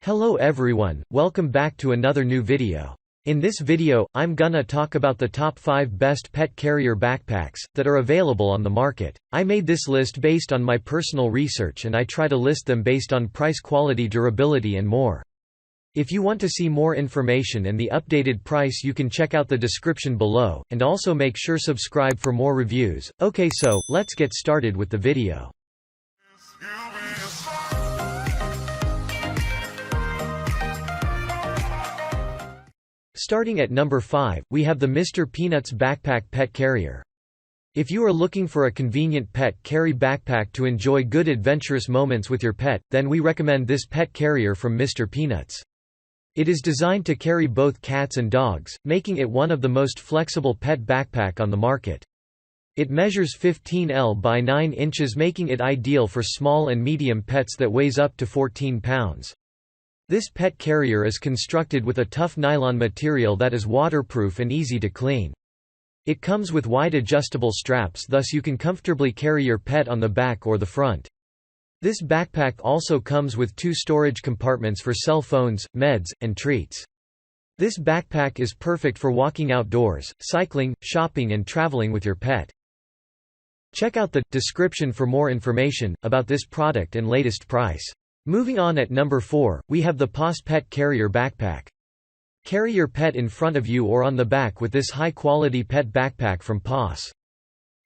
Hello everyone, welcome back to another new video. In this video, I'm gonna talk about the top 5 best pet carrier backpacks that are available on the market. I made this list based on my personal research and I try to list them based on price, quality, durability and more. If you want to see more information and the updated price, you can check out the description below, and also make sure subscribe for more reviews. Okay, so let's get started with the video. Starting at number 5, we have the Mr. Peanuts Backpack Pet Carrier. If you are looking for a convenient pet carry backpack to enjoy good adventurous moments with your pet, then we recommend this pet carrier from Mr. Peanuts. It is designed to carry both cats and dogs, making it one of the most flexible pet backpack on the market. It measures 15 by 9 inches, making it ideal for small and medium pets that weighs up to 14 pounds. This pet carrier is constructed with a tough nylon material that is waterproof and easy to clean. It comes with wide adjustable straps, thus you can comfortably carry your pet on the back or the front. This backpack also comes with 2 storage compartments for cell phones, meds, and treats. This backpack is perfect for walking outdoors, cycling, shopping and traveling with your pet. Check out the description for more information about this product and latest price. Moving on, at number 4, we have the POS Pet Carrier Backpack. Carry your pet in front of you or on the back with this high-quality pet backpack from Pawsse.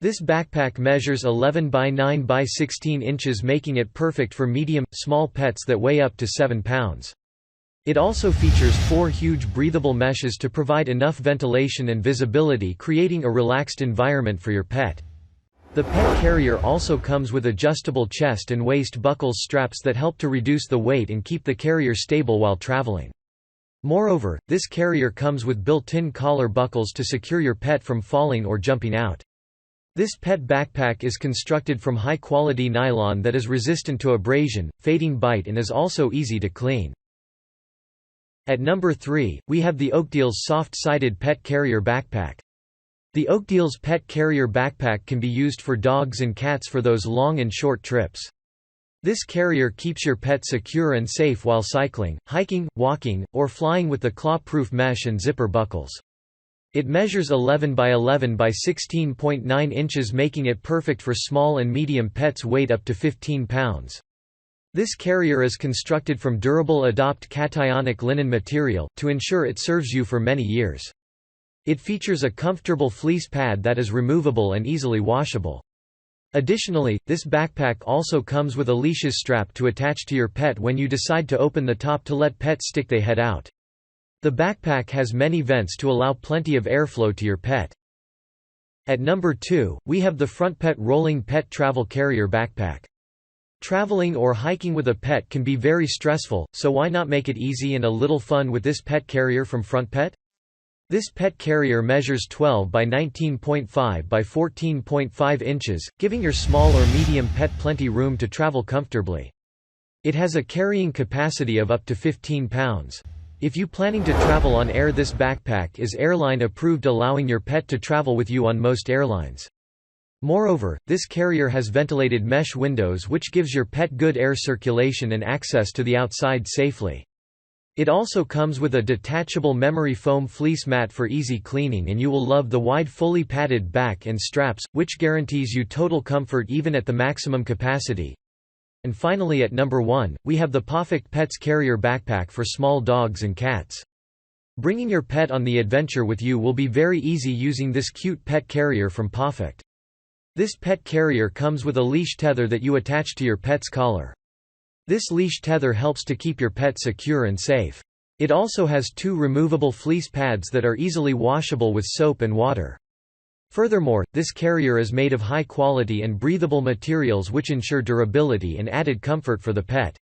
This backpack measures 11 by 9 by 16 inches, making it perfect for medium, small pets that weigh up to 7 pounds. It also features 4 huge breathable meshes to provide enough ventilation and visibility, creating a relaxed environment for your pet. The pet carrier also comes with adjustable chest and waist buckles straps that help to reduce the weight and keep the carrier stable while traveling. Moreover, this carrier comes with built-in collar buckles to secure your pet from falling or jumping out. This pet backpack is constructed from high-quality nylon that is resistant to abrasion, fading bite and is also easy to clean. At number 3, we have the Oakdales Soft-Sided Pet Carrier Backpack. The Oakdales Pet Carrier Backpack can be used for dogs and cats for those long and short trips. This carrier keeps your pet secure and safe while cycling, hiking, walking, or flying with the claw-proof mesh and zipper buckles. It measures 11 by 11 by 16.9 inches, making it perfect for small and medium pets weight up to 15 pounds. This carrier is constructed from durable Adopt cationic linen material, to ensure it serves you for many years. It features a comfortable fleece pad that is removable and easily washable. Additionally, this backpack also comes with a leashes strap to attach to your pet when you decide to open the top to let pet stick they head out. The backpack has many vents to allow plenty of airflow to your pet. At number 2, we have the FrontPet Rolling Pet Travel Carrier Backpack. Traveling or hiking with a pet can be very stressful, so why not make it easy and a little fun with this pet carrier from FrontPet? This pet carrier measures 12 by 19.5 by 14.5 inches, giving your small or medium pet plenty room to travel comfortably. It has a carrying capacity of up to 15 pounds. If you planning to travel on air, this backpack is airline approved, allowing your pet to travel with you on most airlines. Moreover, this carrier has ventilated mesh windows which gives your pet good air circulation and access to the outside safely. It also comes with a detachable memory foam fleece mat for easy cleaning, and you will love the wide fully padded back and straps, which guarantees you total comfort even at the maximum capacity. And finally, at number 1, we have the Pawfik Pets Carrier Backpack for small dogs and cats. Bringing your pet on the adventure with you will be very easy using this cute pet carrier from Pawfect. This pet carrier comes with a leash tether that you attach to your pet's collar. This leash tether helps to keep your pet secure and safe. It also has 2 removable fleece pads that are easily washable with soap and water. Furthermore, this carrier is made of high quality and breathable materials which ensure durability and added comfort for the pet.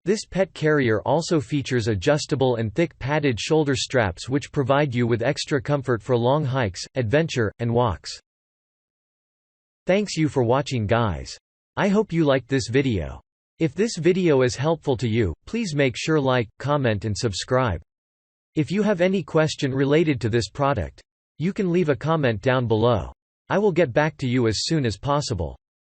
This pet carrier also features adjustable and thick padded shoulder straps which provide you with extra comfort for long hikes, adventure, and walks. Thanks you for watching, guys. I hope you liked this video. If this video is helpful to you, please make sure like, comment and subscribe. If you have any question related to this product, you can leave a comment down below. I will get back to you as soon as possible.